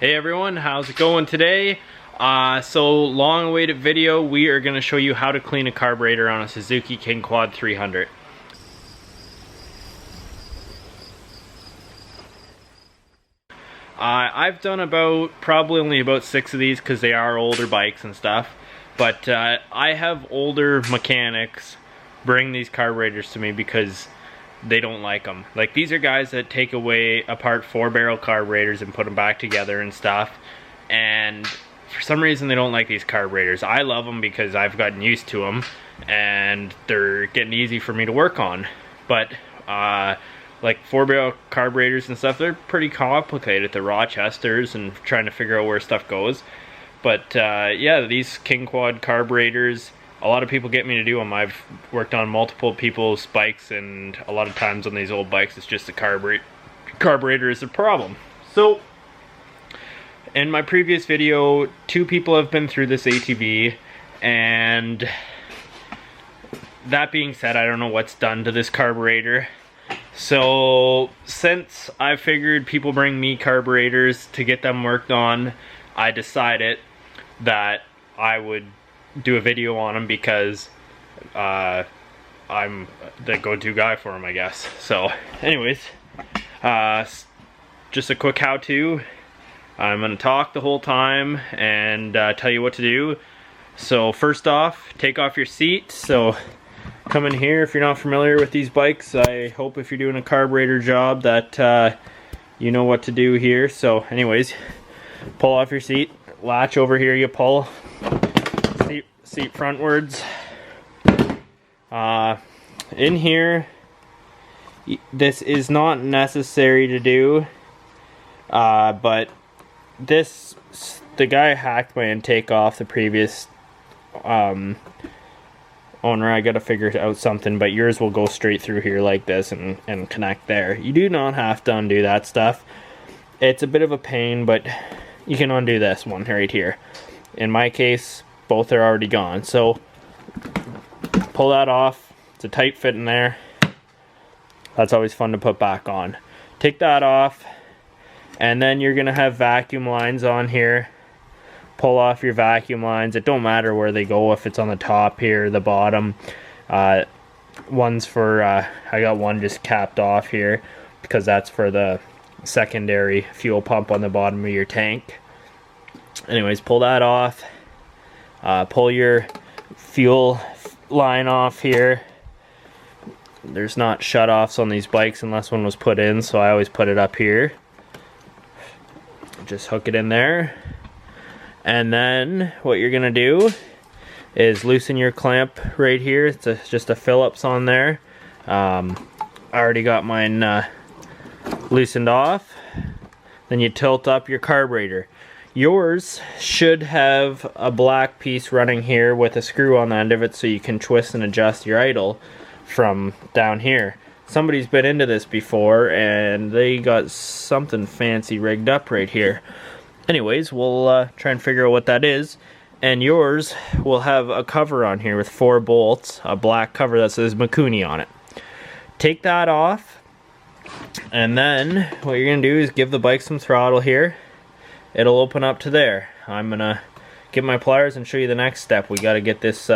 Hey everyone, how's it going today? So long awaited video, we are going to show you how to clean a carburetor on a Suzuki King Quad 300. I've done probably only about 6 of these because they are older bikes and stuff. But I have older mechanics bring these carburetors to me because they don't like them. Like, these are guys that take apart 4-barrel carburetors and put them back together and stuff, and for some reason they don't like these carburetors. I love them because I've gotten used to them and they're getting easy for me to work on. But like 4-barrel carburetors and stuff, they're pretty complicated. They're Rochesters and trying to figure out where stuff goes. But yeah, these King Quad carburetors, a lot of people get me to do them. I've worked on multiple people's bikes, and a lot of times on these old bikes it's just the carburetor is the problem. So in my previous video, 2 people have been through this ATV, and that being said, I don't know what's done to this carburetor. So since I figured people bring me carburetors to get them worked on, I decided that I would do a video on them because I'm the go-to guy for them, I guess. So anyways, just a quick how-to. I'm gonna talk the whole time and tell you what to do. So first off, take off your seat. So come in here. If you're not familiar with these bikes, I hope if you're doing a carburetor job that you know what to do here. So anyways, pull off your seat, latch over here, you pull seat frontwards. In here, this is not necessary to do, but the guy hacked my intake off the previous owner. I gotta figure out something, but yours will go straight through here like this and connect there. You do not have to undo that stuff. It's a bit of a pain, but you can undo this one right here. In my case, both are already gone. So pull that off. It's a tight fit in there. That's always fun to put back on. Take that off, and then you're gonna have vacuum lines on here. Pull off your vacuum lines. It don't matter where they go, if it's on the top here, the bottom. One's for I got one just capped off here because that's for the secondary fuel pump on the bottom of your tank. Anyways, pull that off. Pull your fuel line off here. There's not shut-offs on these bikes unless one was put in, so I always put it up here. Just hook it in there. And then what you're gonna do is loosen your clamp right here. It's just a Phillips on there. I already got mine loosened off. Then you tilt up your carburetor. Yours should have a black piece running here with a screw on the end of it so you can twist and adjust your idle from down here. Somebody's been into this before and they got something fancy rigged up right here. Anyways, we'll try and figure out what that is. And yours will have a cover on here with 4 bolts, a black cover that says Mikuni on it. Take that off, and then what you're gonna do is give the bike some throttle here. It'll open up to there. I'm gonna get my pliers and show you the next step. We gotta get this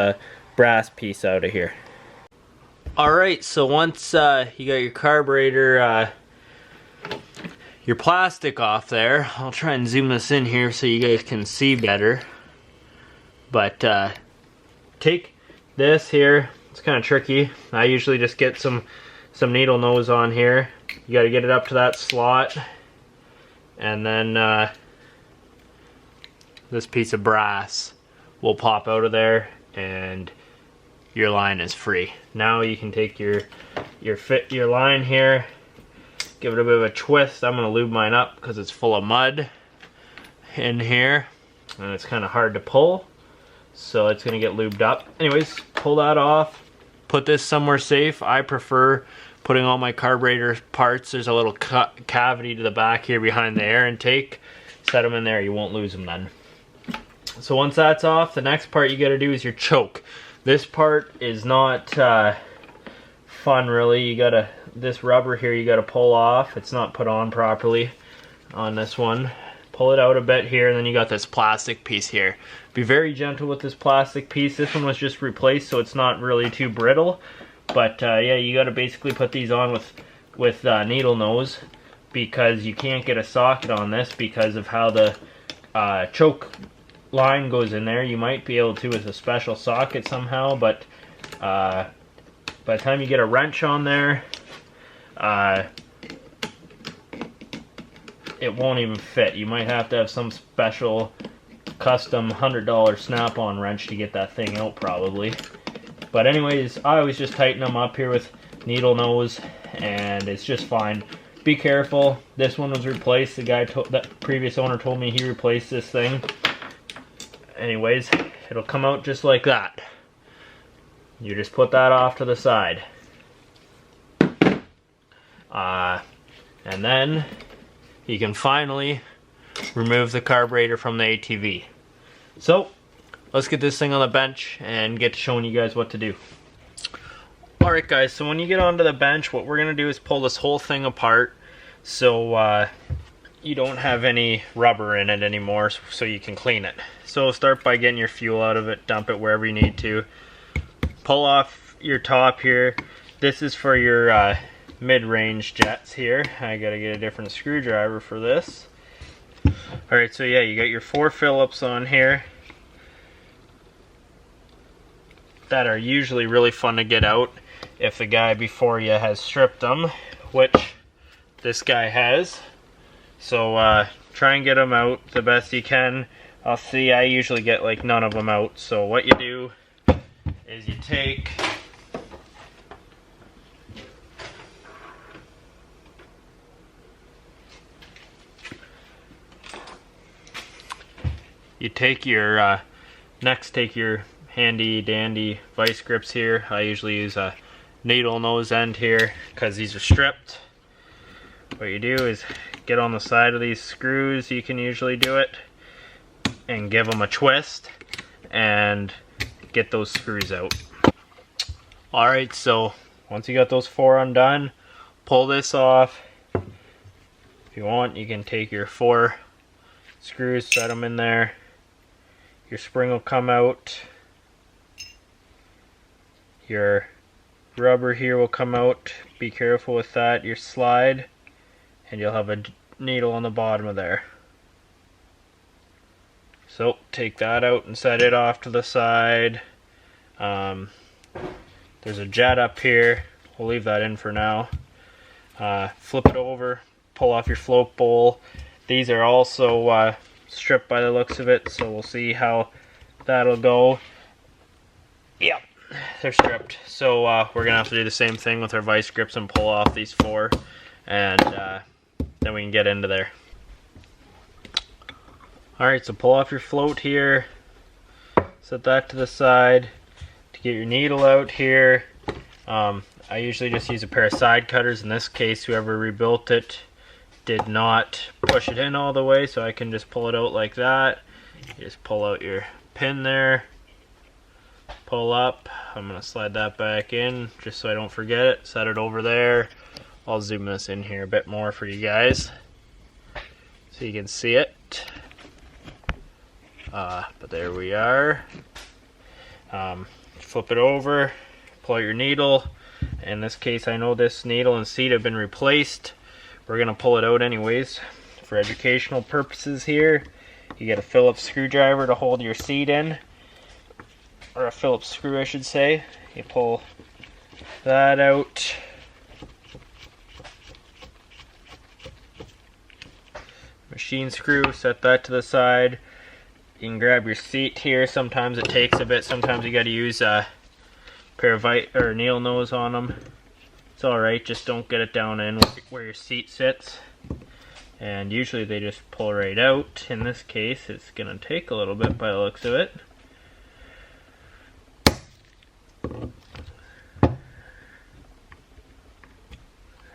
brass piece out of here. Alright, so once you got your carburetor, your plastic off there, I'll try and zoom this in here so you guys can see better. But take this here. It's kind of tricky. I usually just get some needle nose on here. You gotta get it up to that slot, and then this piece of brass will pop out of there and your line is free. Now you can take your line here, give it a bit of a twist. I'm gonna lube mine up because it's full of mud in here and it's kind of hard to pull, so it's gonna get lubed up. Anyways, pull that off, put this somewhere safe. I prefer putting all my carburetor parts, there's a little cavity to the back here behind the air intake. Set them in there, you won't lose them then. So once that's off, the next part you gotta do is your choke. This part is not fun really. You gotta, this rubber here you gotta pull off. It's not put on properly on this one. pull it out a bit here, and then you got this plastic piece here. Be very gentle with this plastic piece. This one was just replaced, so it's not really too brittle. But yeah, you got to basically put these on with needle nose, because you can't get a socket on this because of how the choke line goes in there. You might be able to with a special socket somehow, but by the time you get a wrench on there, it won't even fit. You might have to have some special custom $100 snap-on wrench to get that thing out probably. But anyways, I always just tighten them up here with needle nose, and it's just fine. Be careful. This one was replaced. The guy, that previous owner, told me he replaced this thing. Anyways, it'll come out just like that. You just put that off to the side. And then you can finally remove the carburetor from the ATV. So, let's get this thing on the bench and get to showing you guys what to do. Alright guys, so when you get onto the bench, what we're going to do is pull this whole thing apart so you don't have any rubber in it anymore, so you can clean it. So start by getting your fuel out of it, dump it wherever you need to. Pull off your top here. This is for your mid-range jets here. I gotta get a different screwdriver for this. Alright, so yeah, you got your 4 Phillips on here that are usually really fun to get out if the guy before you has stripped them, which this guy has. So try and get them out the best you can. I'll see, I usually get like none of them out. So what you do is you take your take your handy dandy vice grips here. I usually use a needle nose end here because these are stripped. What you do is get on the side of these screws, you can usually do it, and give them a twist and get those screws out. Alright, so once you got those 4 undone, pull this off. If you want, you can take your 4 screws, set them in there. Your spring will come out. Your rubber here will come out. Be careful with that. Your slide, and you'll have a needle on the bottom of there. So take that out and set it off to the side. There's a jet up here. We'll leave that in for now. Flip it over, pull off your float bowl. These are also stripped by the looks of it, so we'll see how that'll go. Yep, they're stripped. So we're gonna have to do the same thing with our vice grips and pull off these 4, and then we can get into there. Alright, so pull off your float here, set that to the side. To get your needle out here, I usually just use a pair of side cutters. In this case, whoever rebuilt it did not push it in all the way, so I can just pull it out like that. You just pull out your pin there, pull up. I'm going to slide that back in just so I don't forget it. Set it over there. I'll zoom this in here a bit more for you guys so you can see it. But there we are. Flip it over, pull out your needle. In this case, I know this needle and seat have been replaced. We're going to pull it out anyways for educational purposes here. You get a Phillips screwdriver to hold your seat in, or a Phillips screw I should say. You pull that out. Machine screw, set that to the side. You can grab your seat here. Sometimes it takes a bit. Sometimes you got to use a pair of needle nose on them. It's alright, just don't get it down in where your seat sits. And usually they just pull right out. In this case, it's going to take a little bit by the looks of it.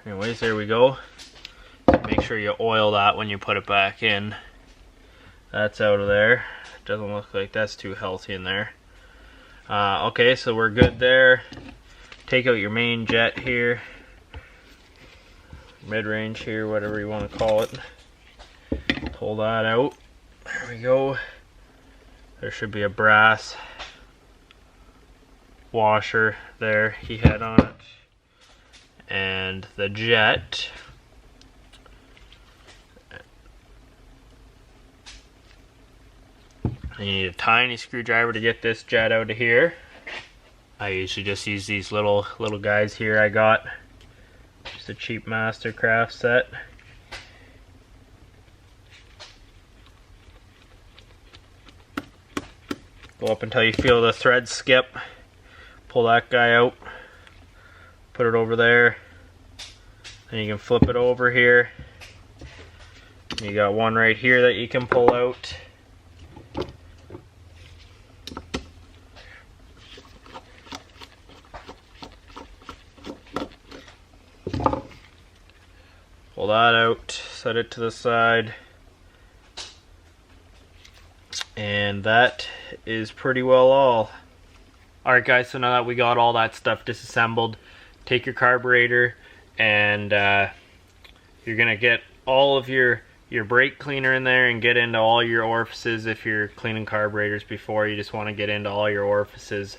Anyways, there we go. Make sure you oil that when you put it back in. That's out of there. Doesn't look like that's too healthy in there. Okay, so we're good there. Take out your main jet here, mid-range here, whatever you want to call it. pull that out. There we go. There should be a brass washer there he had on it. And the jet. You need a tiny screwdriver to get this jet out of here. I usually just use these little guys here I got. Just a cheap Mastercraft set. Go up until you feel the thread skip. Pull that guy out. Put it over there. And you can flip it over here. You got one right here that you can pull out. Pull that out, set it to the side, and that is pretty well all. Alright guys, so now that we got all that stuff disassembled, take your carburetor and you're going to get all of your brake cleaner in there and get into all your orifices. If you're cleaning carburetors before, you just want to get into all your orifices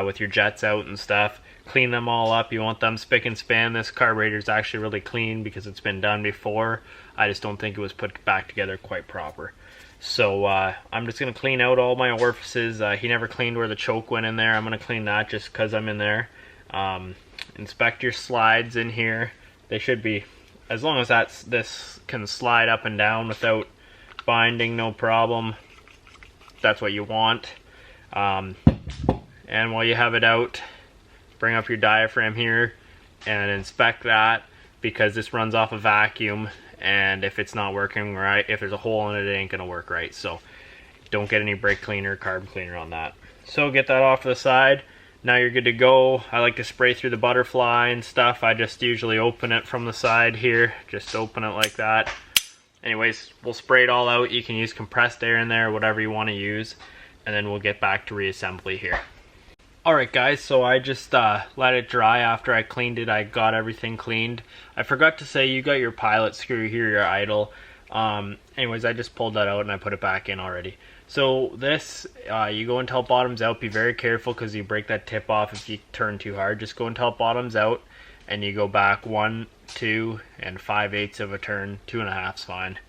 with your jets out and stuff. Clean them all up. You want them spick and span. This carburetor is actually really clean because it's been done before. I just don't think it was put back together quite proper. So I'm just going to clean out all my orifices. He never cleaned where the choke went in there. I'm going to clean that just because I'm in there. Inspect your slides in here. They should be, as long as this can slide up and down without binding, no problem. That's what you want. And while you have it out, bring up your diaphragm here and inspect that, because this runs off a vacuum, and if it's not working right, if there's a hole in it, it ain't gonna work right. So don't get any brake cleaner, carb cleaner on that. So get that off to the side. Now you're good to go. I like to spray through the butterfly and stuff. I just usually open it from the side here. Just open it like that. Anyways, we'll spray it all out. You can use compressed air in there, whatever you want to use, and then we'll get back to reassembly here. Alright guys, so I just let it dry after I cleaned it. I got everything cleaned. I forgot to say, you got your pilot screw here, your idle. Anyways, I just pulled that out and I put it back in already. So this, you go until it bottoms out. Be very careful because you break that tip off if you turn too hard. Just go until it bottoms out and you go back 1, 2, and 5/8 of a turn. 2.5 is fine.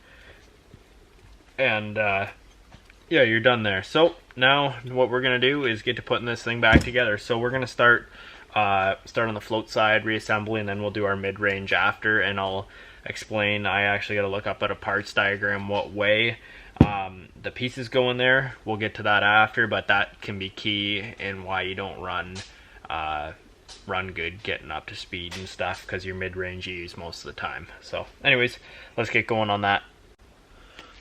And yeah, you're done there. So now what we're gonna do is get to putting this thing back together. So we're gonna start on the float side, reassembly, and then we'll do our mid-range after, and I'll explain. I actually got to look up at a parts diagram what way the pieces go in there. We'll get to that after, but that can be key in why you don't run good getting up to speed and stuff, because your mid-range you use most of the time. So anyways, let's get going on that.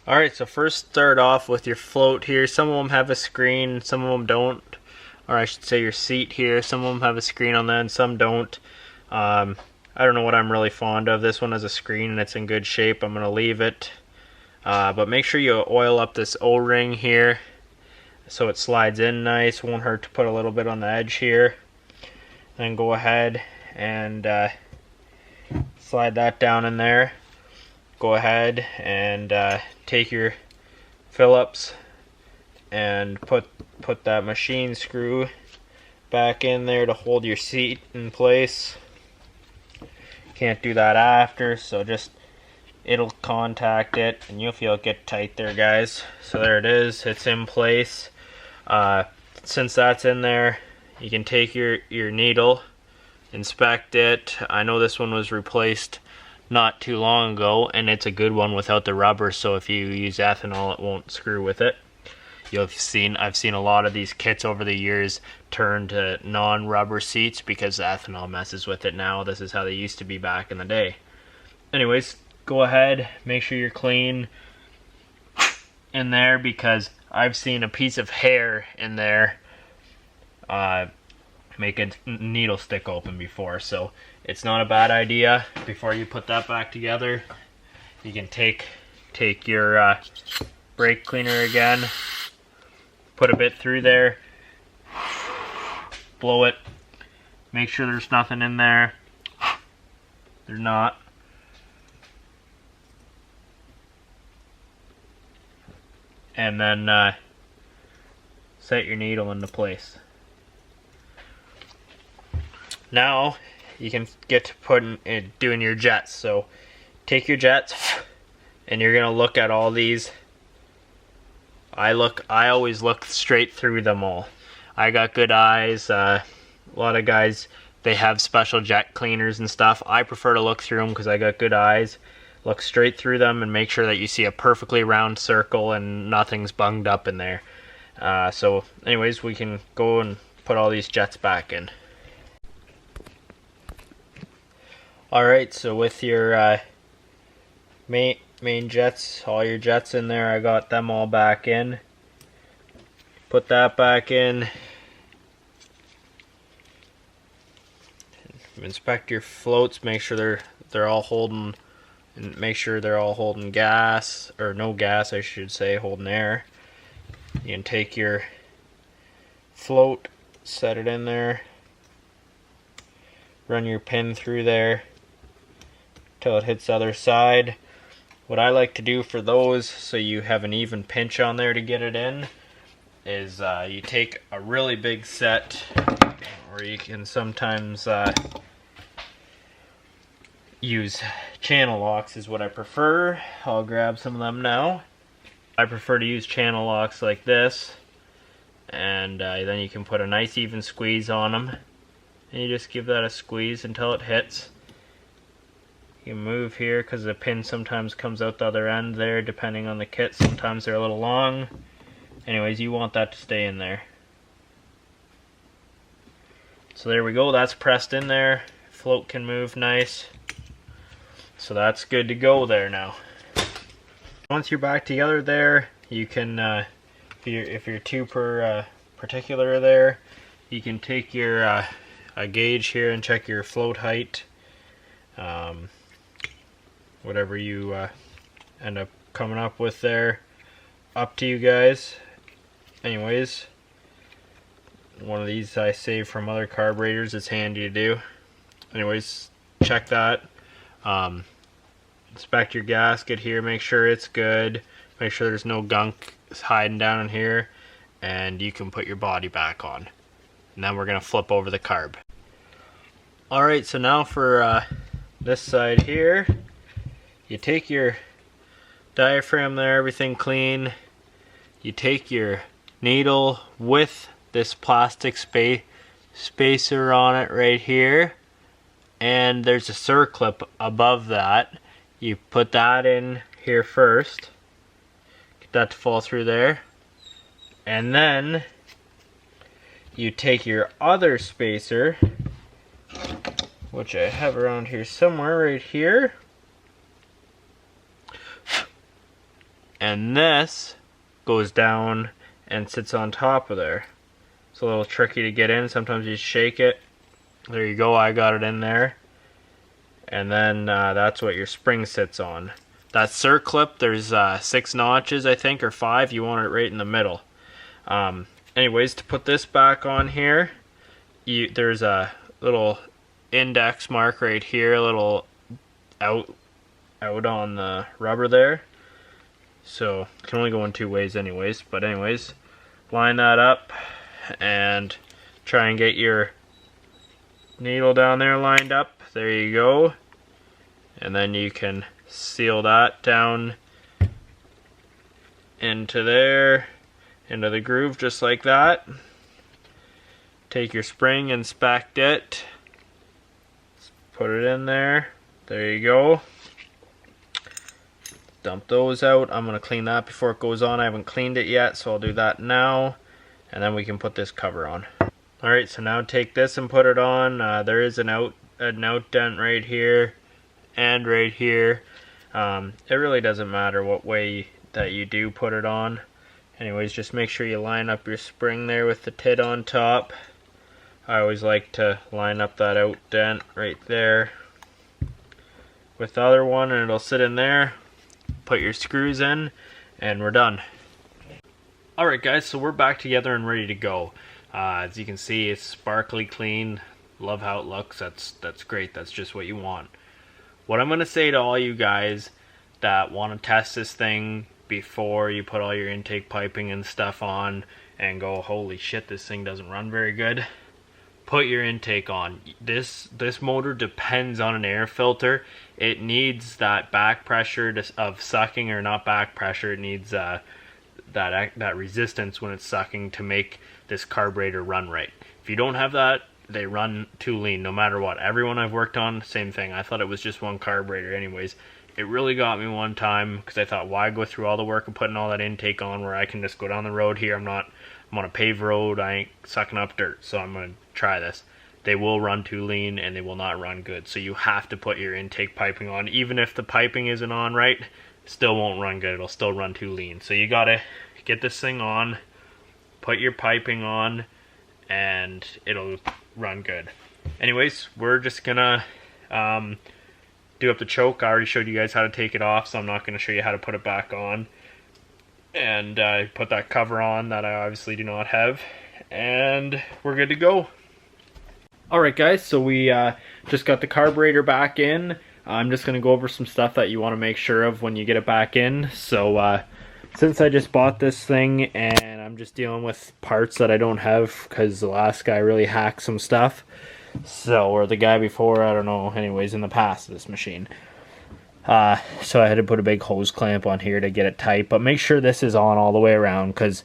Alright, so first start off with your float here. Some of them have a screen, some of them don't. Or I should say your seat here. Some of them have a screen on that and some don't. I don't know what I'm really fond of. This one has a screen and it's in good shape. I'm going to leave it. But make sure you oil up this O-ring here so it slides in nice. Won't hurt to put a little bit on the edge here. Then go ahead and slide that down in there. Go ahead and take your Phillips and put that machine screw back in there to hold your seat in place. Can't do that after, so just it'll contact it and you'll feel it get tight there, guys. So there it is, it's in place. Since that's in there, you can take your needle, inspect it. I know this one was replaced not too long ago, and it's a good one without the rubber, so if you use ethanol it won't screw with it. I've seen a lot of these kits over the years turn to non-rubber seats because the ethanol messes with it now. This is how they used to be back in the day. Anyways, go ahead, make sure you're clean in there, because I've seen a piece of hair in there make a needle stick open before, so it's not a bad idea. Before you put that back together, you can take your brake cleaner again, put a bit through there, blow it, make sure there's nothing in there. There's not. and then set your needle into place. Now you can get to doing your jets. So take your jets, and you're gonna look at all these. I always look straight through them all. I got good eyes. A lot of guys, they have special jet cleaners and stuff. I prefer to look through them because I got good eyes. Look straight through them and make sure that you see a perfectly round circle and nothing's bunged up in there. So anyways, we can go and put all these jets back in. Alright, so with your main jets, all your jets in there, I got them all back in. Put that back in. Inspect your floats, make sure they're all holding, and make sure they're all holding gas, or no gas I should say, holding air. You can take your float, set it in there, run your pin through there till it hits the other side. What I like to do for those, so you have an even pinch on there to get it in, is you take a really big set, or you can sometimes use channel locks is what I prefer. I'll grab some of them now. I prefer to use channel locks like this, and then you can put a nice even squeeze on them, and you just give that a squeeze until it hits. You can move here because the pin sometimes comes out the other end there depending on the kit. Sometimes they're a little long. Anyways, you want that to stay in there. So there we go, that's pressed in there. Float can move nice. So that's good to go there now. Once you're back together there, you can, if you're too particular there, you can take your a gauge here and check your float height. Whatever you end up coming up with there, up to you guys. Anyways, one of these I saved from other carburetors. It's handy to do. Anyways, check that. Inspect your gasket here, make sure it's good, make sure there's no gunk hiding down in here, and you can put your body back on. And then we're gonna flip over the carb. Alright, so now for this side here, you take your diaphragm there, everything clean. You take your needle with this plastic spacer on it right here, and there's a circlip above that. You put that in here first, get that to fall through there, and then you take your other spacer, which I have around here somewhere, right here, and this goes down and sits on top of there. It's a little tricky to get in, sometimes you shake it. There you go, I got it in there. And then that's what your spring sits on. That circlip, there's 6 notches I think, or 5, you want it right in the middle. Anyways, to put this back on here, there's a little index mark right here, a little out on the rubber there. So it can only go in 2 ways anyways, but anyways, line that up and try and get your needle down there lined up. There you go. And then you can seal that down into there, into the groove just like that. Take your spring, inspect it, put it in there. There you go. Dump those out. I'm going to clean that before it goes on. I haven't cleaned it yet, so I'll do that now. And then we can put this cover on. Alright, so now take this and put it on. There is an out dent right here and right here. It really doesn't matter what way that you do put it on. Anyways, just make sure you line up your spring there with the tit on top. I always like to line up that out dent right there with the other one, and it'll sit in there. Put your screws in, and we're done. Alright guys, so we're back together and ready to go. As you can see, it's sparkly clean. Love how it looks. That's great. That's just what you want. What I'm going to say to all you guys that want to test this thing, before you put all your intake piping and stuff on and go, holy shit, this thing doesn't run very good. Put your intake on. This motor depends on an air filter. It needs that back pressure of sucking, or not back pressure. It needs that resistance when it's sucking to make this carburetor run right. If you don't have that, they run too lean no matter what. Everyone I've worked on, same thing. I thought it was just one carburetor anyways. It really got me one time because I thought, why go through all the work of putting all that intake on where I can just go down the road here. I'm on a paved road. I ain't sucking up dirt, so I'm going to try this. They will run too lean and they will not run good. So you have to put your intake piping on. Even if the piping isn't on right, it still won't run good. It'll still run too lean. So you got to get this thing on, put your piping on, and it'll run good. Anyways, we're just going to do up the choke. I already showed you guys how to take it off, so I'm not going to show you how to put it back on. And put that cover on that I obviously do not have, and we're good to go. Alright guys, so we just got the carburetor back in. I'm just going to go over some stuff that you want to make sure of when you get it back in. So since I just bought this thing and I'm just dealing with parts that I don't have because the last guy really hacked some stuff, so, or the guy before, I don't know, anyways, in the past of this machine. So I had to put a big hose clamp on here to get it tight, but make sure this is on all the way around, because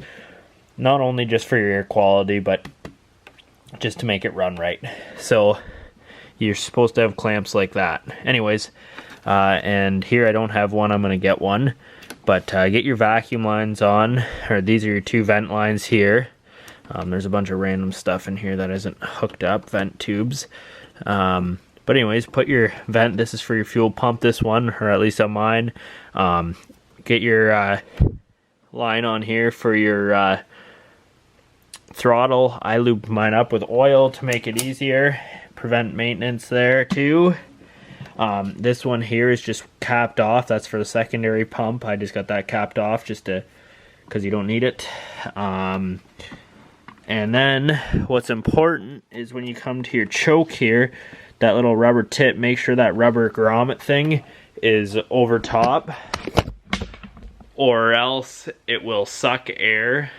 not only just for your air quality, but just to make it run right. So you're supposed to have clamps like that. Anyways, and here I don't have one. I'm going to get one, but get your vacuum lines on, or these are your two vent lines here. There's a bunch of random stuff in here that isn't hooked up, vent tubes. But anyways, put your vent, this is for your fuel pump, this one, or at least on mine. Get your line on here for your throttle. I lubed mine up with oil to make it easier, prevent maintenance there too. This one here is just capped off. That's for the secondary pump. I just got that capped off just to, because you don't need it. And then what's important is when you come to your choke here, that little rubber tip, make sure that rubber grommet thing is over top, or else it will suck air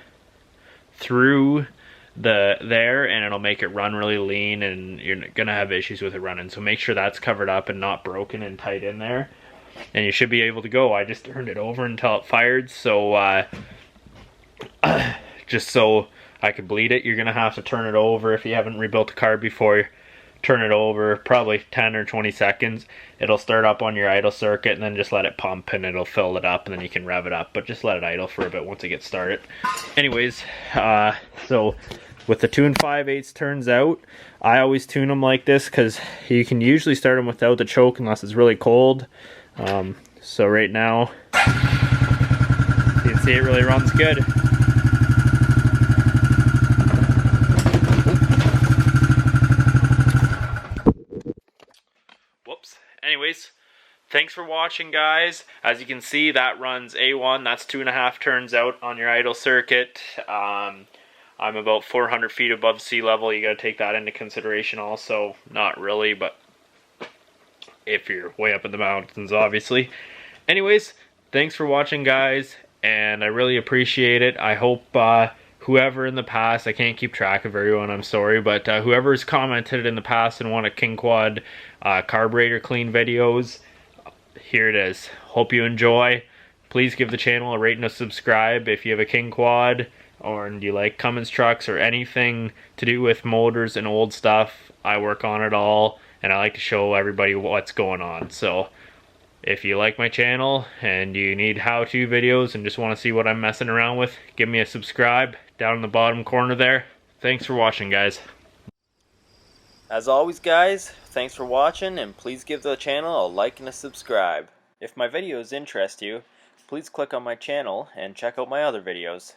through there and it'll make it run really lean and you're gonna have issues with it running. So make sure that's covered up and not broken and tight in there, and you should be able to go. I just turned it over until it fired, so just so I could bleed it. You're gonna have to turn it over if you haven't rebuilt a carb before. Turn it over probably 10 or 20 seconds. It'll start up on your idle circuit, and then just let it pump and it'll fill it up, and then you can rev it up, but just let it idle for a bit once it gets started. Anyways, so with the 2 5/8 turns out, I always tune them like this because you can usually start them without the choke unless it's really cold. So right now you can see it really runs good. Anyways, thanks for watching, guys. As you can see, that runs A1. That's 2.5 turns out on your idle circuit. I'm about 400 feet above sea level. You got to take that into consideration also. Not really, but if you're way up in the mountains, obviously. Anyways, thanks for watching, guys, and I really appreciate it. I hope whoever in the past, I can't keep track of everyone, I'm sorry, but whoever's commented in the past and wanted King Quad carburetor clean videos, here it is. Hope you enjoy. Please give the channel a rate and a subscribe if you have a King Quad or you like Cummins trucks or anything to do with motors and old stuff. I work on it all and I like to show everybody what's going on. So if you like my channel and you need how-to videos and just want to see what I'm messing around with, give me a subscribe down in the bottom corner there. Thanks for watching, guys. As always, guys, thanks for watching, and please give the channel a like and a subscribe. If my videos interest you, please click on my channel and check out my other videos.